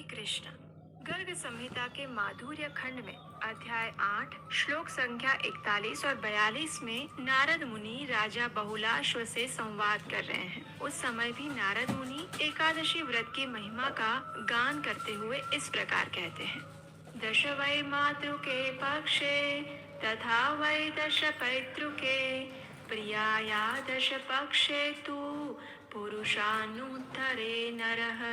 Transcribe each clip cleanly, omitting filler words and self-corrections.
कृष्ण। गर्ग संहिता के माधुर्य खंड में अध्याय 8 श्लोक संख्या 41 और 42 में नारद मुनि राजा बहुलाश्व से संवाद कर रहे हैं। उस समय भी नारद मुनि एकादशी व्रत की महिमा का गान करते हुए इस प्रकार कहते हैं। दश वै मातृके पक्षे तथा वै दश पैतृके प्रियाया दश पक्षे तु पुरुषानुत्तरे नरः।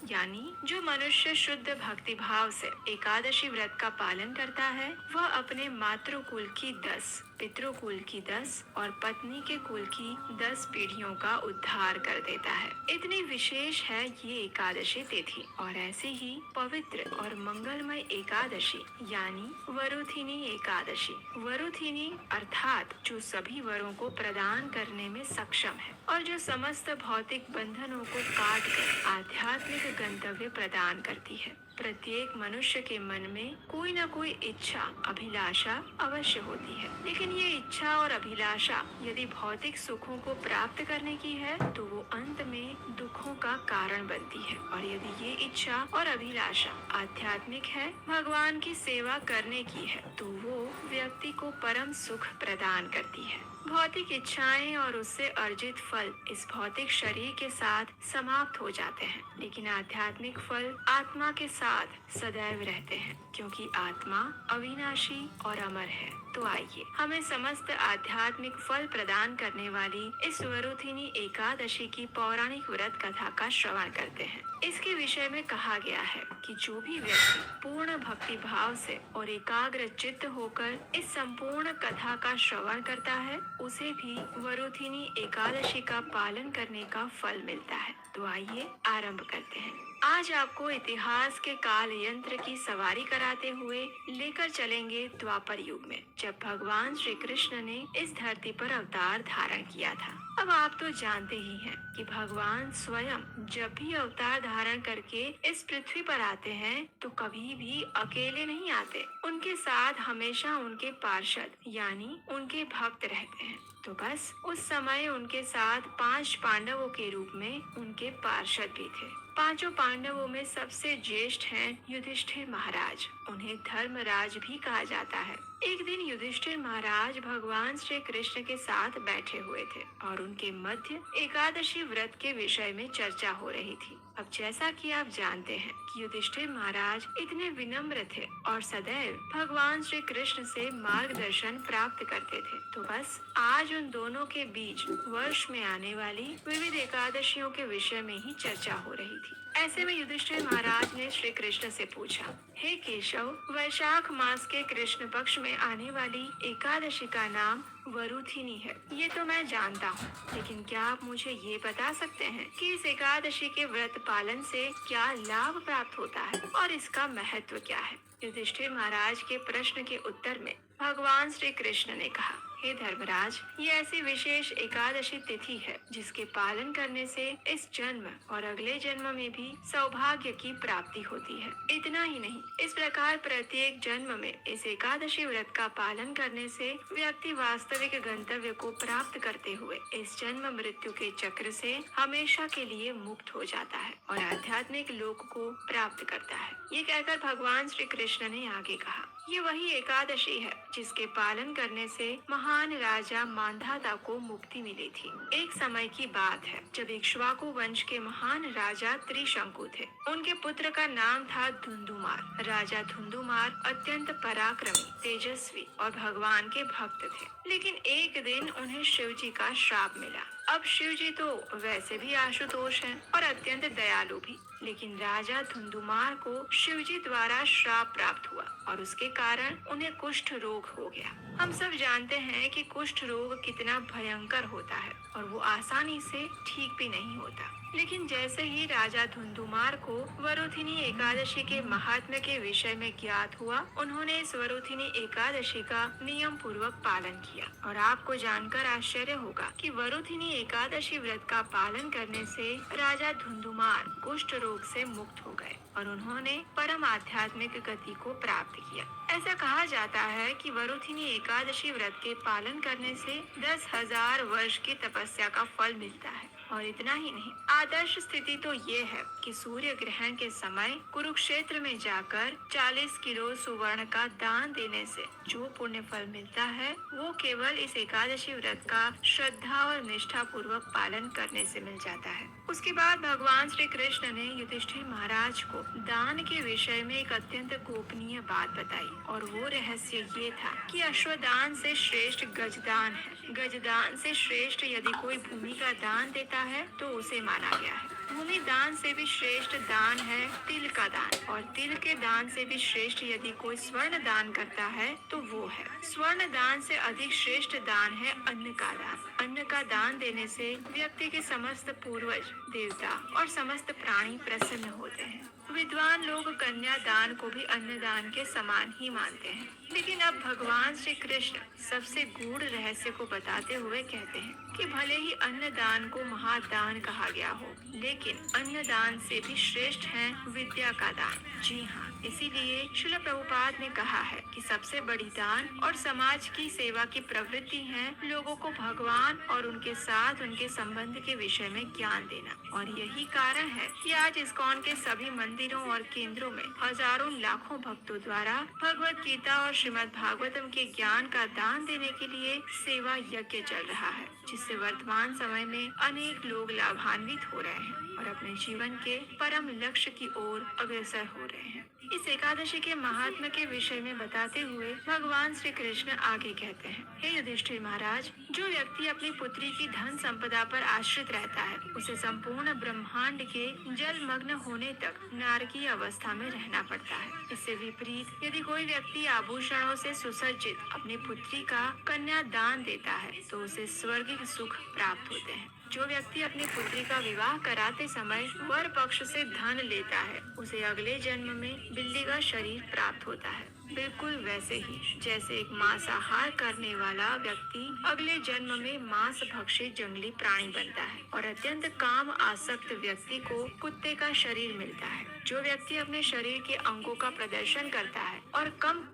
यानी जो मनुष्य शुद्ध भक्ति भाव से एकादशी व्रत का पालन करता है वह अपने मातृकुल की 10, पितृकुल की 10 और पत्नी के कुल की 10 पीढ़ियों का उद्धार कर देता है। इतनी विशेष है ये एकादशी तिथि। और ऐसी ही पवित्र और मंगलमय एकादशी यानी वरुथिनी एकादशी। वरुथिनी अर्थात जो सभी वरों को प्रदान करने में सक्षम है और जो समस्त भौतिक बंधनों को काट कर आध्यात्मिक गंतव्य प्रदान करती है। प्रत्येक मनुष्य के मन में कोई न कोई इच्छा अभिलाषा अवश्य होती है, लेकिन ये इच्छा और अभिलाषा यदि भौतिक सुखों को प्राप्त करने की है तो वो अंत में दुखों का कारण बनती है। और यदि ये इच्छा और अभिलाषा आध्यात्मिक है, भगवान की सेवा करने की है, तो वो व्यक्ति को परम सुख प्रदान करती है। भौतिक इच्छाएं और उससे अर्जित फल इस भौतिक शरीर के साथ समाप्त हो जाते हैं, लेकिन आध्यात्मिक फल आत्मा के साथ सदैव रहते हैं, क्योंकि आत्मा अविनाशी और अमर है। तो आइए हमें समस्त आध्यात्मिक फल प्रदान करने वाली इस वरुथिनी एकादशी की पौराणिक व्रत कथा का श्रवण करते हैं। इसके विषय में कहा गया है कि जो भी व्यक्ति पूर्ण भक्ति भाव से और एकाग्र चित्त होकर इस संपूर्ण कथा का श्रवण करता है उसे भी वरुथिनी एकादशी का पालन करने का फल मिलता है। तो आइए आरंभ करते हैं। आज आपको इतिहास के काल यंत्र की सवारी कराते हुए लेकर चलेंगे द्वापर युग में, जब भगवान श्री कृष्ण ने इस धरती पर अवतार धारण किया था। अब आप तो जानते ही हैं कि भगवान स्वयं जब भी अवतार धारण करके इस पृथ्वी पर आते हैं तो कभी भी अकेले नहीं आते। उनके साथ हमेशा उनके पार्षद यानी उनके भक्त रहते हैं। तो बस उस समय उनके साथ 5 पांडवों के रूप में उनके पार्षद भी थे। पांचों पांडवों में सबसे ज्येष्ठ हैं युधिष्ठिर महाराज। उन्हें धर्मराज भी कहा जाता है। एक दिन युधिष्ठिर महाराज भगवान श्री कृष्ण के साथ बैठे हुए थे और उनके मध्य एकादशी व्रत के विषय में चर्चा हो रही थी। अब जैसा कि आप जानते हैं कि युधिष्ठिर महाराज इतने विनम्र थे और सदैव भगवान श्री कृष्ण से मार्गदर्शन प्राप्त करते थे। तो बस आज उन दोनों के बीच वर्ष में आने वाली विविध एकादशियों के विषय में ही चर्चा हो रही थी। ऐसे में युधिष्ठिर महाराज ने श्री कृष्ण से पूछा, हे केशव, वैशाख मास के कृष्ण पक्ष में आने वाली एकादशी का नाम वरुथिनी है। ये तो मैं जानता हूँ, लेकिन क्या आप मुझे ये बता सकते हैं कि इस एकादशी के व्रत पालन से क्या लाभ प्राप्त होता है और इसका महत्व क्या है? युधिष्ठिर महाराज के प्रश्न के उत्तर में भगवान श्री कृष्ण ने कहा, हे धर्मराज, ये ऐसी विशेष एकादशी तिथि है जिसके पालन करने से इस जन्म और अगले जन्म में भी सौभाग्य की प्राप्ति होती है। इतना ही नहीं, इस प्रकार प्रत्येक जन्म में इस एकादशी व्रत का पालन करने से व्यक्ति वास्तविक गंतव्य को प्राप्त करते हुए इस जन्म मृत्यु के चक्र से हमेशा के लिए मुक्त हो जाता है और आध्यात्मिक लोक को प्राप्त करता है। ये कहकर भगवान श्री कृष्ण ने आगे कहा, ये वही एकादशी है जिसके पालन करने से महान राजा मांधाता को मुक्ति मिली थी। एक समय की बात है जब इक्ष्वाकु वंश के महान राजा त्रिशंकु थे। उनके पुत्र का नाम था धुंधुमार। राजा धुंधुमार अत्यंत पराक्रमी, तेजस्वी और भगवान के भक्त थे, लेकिन एक दिन उन्हें शिव जी का श्राप मिला। अब शिव जी तो वैसे भी आशुतोष हैं और अत्यंत दयालु भी, लेकिन राजा धुंधुमार को शिव जी द्वारा श्राप प्राप्त हुआ और उसके कारण उन्हें कुष्ठ रोग हो गया। हम सब जानते हैं कि कुष्ठ रोग कितना भयंकर होता है और वो आसानी से ठीक भी नहीं होता। लेकिन जैसे ही राजा धुंधुमार को वरुथिनी एकादशी के महात्म्य के विषय में ज्ञात हुआ, उन्होंने इस वरुथिनी एकादशी का नियम पूर्वक पालन किया। और आपको जानकर आश्चर्य होगा कि वरुथिनी एकादशी व्रत का पालन करने से राजा धुंधुमार कुष्ठ रोग से मुक्त हो गए और उन्होंने परम आध्यात्मिक गति को प्राप्त किया। ऐसा कहा जाता है कि वरुथिनी एकादशी व्रत के पालन करने से 10,000 वर्ष की तपस्या का फल मिलता है। और इतना ही नहीं, आदर्श स्थिति तो ये है कि सूर्य ग्रहण के समय कुरुक्षेत्र में जाकर 40 किलो सुवर्ण का दान देने से जो पुण्य फल मिलता है वो केवल इस एकादशी व्रत का श्रद्धा और निष्ठा पूर्वक पालन करने से मिल जाता है। उसके बाद भगवान श्री कृष्ण ने युधिष्ठिर महाराज को दान के विषय में एक अत्यंत गोपनीय बात बताई और वो रहस्य ये था कि अश्वदान से श्रेष्ठ गजदान है। गजदान से श्रेष्ठ यदि कोई भूमि का दान देता है तो उसे माना गया है। भूमि दान से भी श्रेष्ठ दान है तिल का दान, और तिल के दान से भी श्रेष्ठ यदि कोई स्वर्ण दान करता है तो वो है। स्वर्ण दान से अधिक श्रेष्ठ दान है अन्न का दान। अन्न का दान देने से व्यक्ति के समस्त पूर्वज, देवता और समस्त प्राणी प्रसन्न होते हैं। विद्वान लोग कन्या दान को भी अन्न दान के समान ही मानते हैं। लेकिन अब भगवान श्री कृष्ण सबसे गूढ़ रहस्य को बताते हुए कहते हैं कि भले ही अन्न दान को महादान कहा गया हो, लेकिन अन्न दान से भी श्रेष्ठ है विद्या का दान। जी हाँ, इसीलिए श्रील प्रभुपाद ने कहा है कि सबसे बड़ी दान और समाज की सेवा की प्रवृत्ति है लोगों को भगवान और उनके साथ उनके संबंध के विषय में ज्ञान देना। और यही कारण है कि आज इस्कॉन के सभी मंदिरों और केंद्रों में हजारों लाखों भक्तों द्वारा भगवत गीता और श्रीमद् भागवतम के ज्ञान का दान देने के लिए सेवा यज्ञ चल रहा है, जिससे वर्तमान समय में अनेक लोग लाभान्वित हो रहे हैं और अपने जीवन के परम लक्ष्य की ओर अग्रसर हो रहे हैं। इस एकादशी के महात्म के विषय में बताते हुए भगवान श्री कृष्ण आगे कहते हैं, हे युधिष्ठिर महाराज, जो व्यक्ति अपनी पुत्री की धन संपदा पर आश्रित रहता है उसे संपूर्ण ब्रह्मांड के जलमग्न होने तक नारकीय अवस्था में रहना पड़ता है। इससे विपरीत यदि कोई व्यक्ति आभूषणों से सुसज्जित अपनी पुत्री का कन्या दान देता है तो उसे स्वर्गिक सुख प्राप्त होते हैं। जो व्यक्ति अपनी पुत्री का विवाह कराते समय वर पक्ष से धन लेता है उसे अगले जन्म में बिल्ली का शरीर प्राप्त होता है। बिल्कुल वैसे ही जैसे एक मांसाहार करने वाला व्यक्ति अगले जन्म में मांस भक्षी जंगली प्राणी बनता है और अत्यंत काम आसक्त व्यक्ति को कुत्ते का शरीर मिलता है। जो व्यक्ति अपने शरीर के अंगों का प्रदर्शन करता है और कम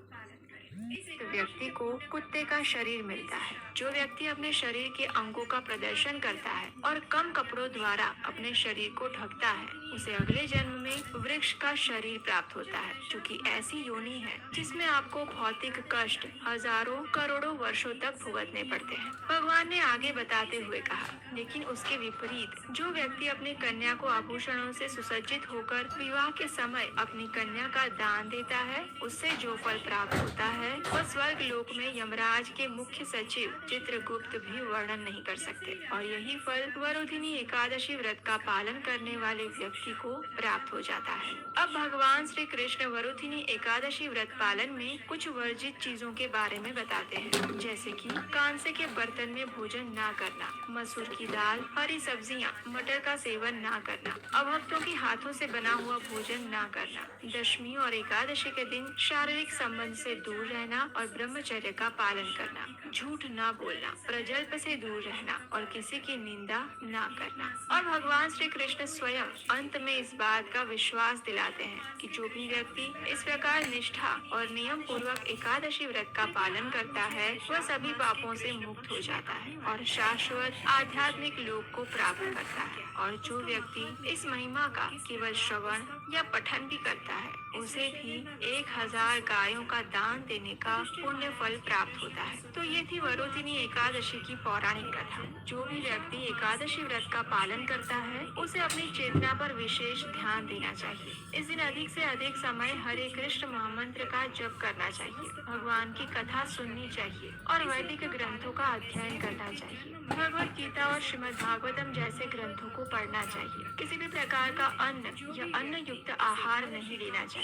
व्यक्ति को कुत्ते का शरीर मिलता है। जो व्यक्ति अपने शरीर के अंगों का प्रदर्शन करता है और कम कपड़ों द्वारा अपने शरीर को ढकता है उसे अगले जन्म में वृक्ष का शरीर प्राप्त होता है, जो कि ऐसी योनि है जिसमें आपको भौतिक कष्ट हजारों करोड़ों वर्षों तक भुगतने पड़ते हैं। भगवान ने आगे बताते हुए कहा, लेकिन उसके विपरीत जो व्यक्ति अपनी कन्या को आभूषणों से सुसज्जित होकर विवाह के समय अपनी कन्या का दान देता है उससे जो फल प्राप्त होता है वह स्वर्ग लोक में यमराज के मुख्य सचिव चित्रगुप्त भी वर्णन नहीं कर सकते। और यही फल वरुधिनी एकादशी व्रत का पालन करने वाले व्यक्ति को प्राप्त हो जाता है। अब भगवान श्री कृष्ण वरुधिनी एकादशी व्रत पालन में कुछ वर्जित चीजों के बारे में बताते हैं, जैसे कि कांसे के बर्तन में भोजन ना करना, मसूर की दाल, हरी सब्जियां, मटर का सेवन ना करना, अभक्तों के हाथों से बना हुआ भोजन ना करना, दशमी और एकादशी के दिन शारीरिक संबंध से दूर रहना और ब्रह्मचर्य का पालन करना, झूठ ना बोलना, प्रजल्प से दूर रहना और किसी की निंदा ना करना। और भगवान श्री कृष्ण स्वयं अंत में इस बात का विश्वास दिलाते हैं कि जो भी व्यक्ति इस प्रकार निष्ठा और नियम पूर्वक एकादशी व्रत का पालन करता है वह सभी पापों से मुक्त हो जाता है और शाश्वत आध्यात्मिक लोक को प्राप्त करता है। और जो व्यक्ति इस महिमा का केवल श्रवण या पठन भी करता है उसे भी 1000 गायों का दान देने का पुण्य फल प्राप्त होता है। तो ये थी वरुधिनी एकादशी की पौराणिक कथा। जो भी व्यक्ति एकादशी व्रत का पालन करता है उसे अपनी चेतना पर विशेष ध्यान देना चाहिए। इस दिन अधिक से अधिक समय हरे कृष्ण महामंत्र का जप करना चाहिए, भगवान की कथा सुननी चाहिए और वैदिक ग्रंथों का अध्ययन करना चाहिए। भगवत गीता और श्रीमद् भागवतम जैसे ग्रंथों को पढ़ना चाहिए। किसी भी प्रकार का अन्न या अन्न युक्त आहार नहीं लेना चाहिए।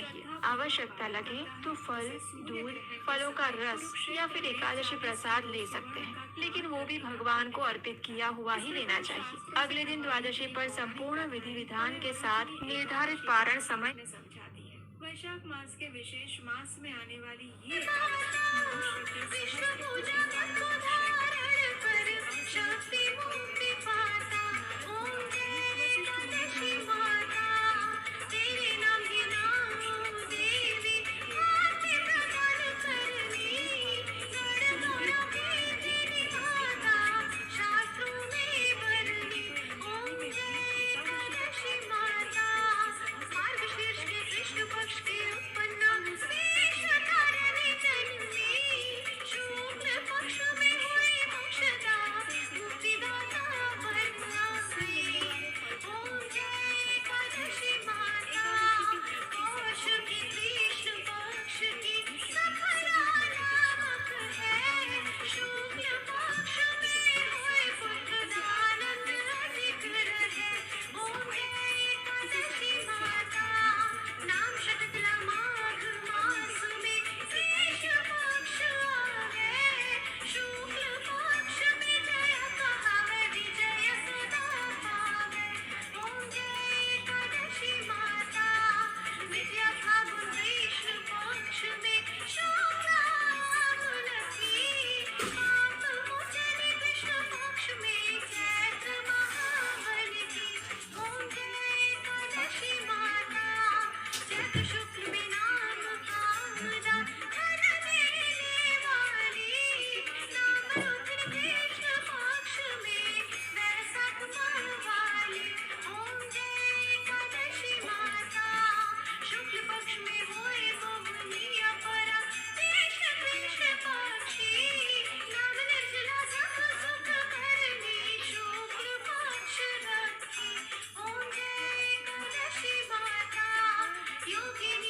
आवश्यकता लगे तो फल, दूध, फलों का रस या फिर एकादशी प्रसाद ले सकते हैं, लेकिन वो भी भगवान को अर्पित किया हुआ ही लेना चाहिए। अगले दिन द्वादशी पर संपूर्ण विधि विधान के साथ निर्धारित पारण समय समझा दी है। वैशाख मास के विशेष मास में आने वाली ये एकादशी मनुष्य के शक्ति मुक्ति पाता, ओम जय एकादशी माता, तेरे नाम ही नाम देवी, आरती प्रदान करनी, गण गौर की देवी माता, शास्त्रों में बरनी, ओम योगिनी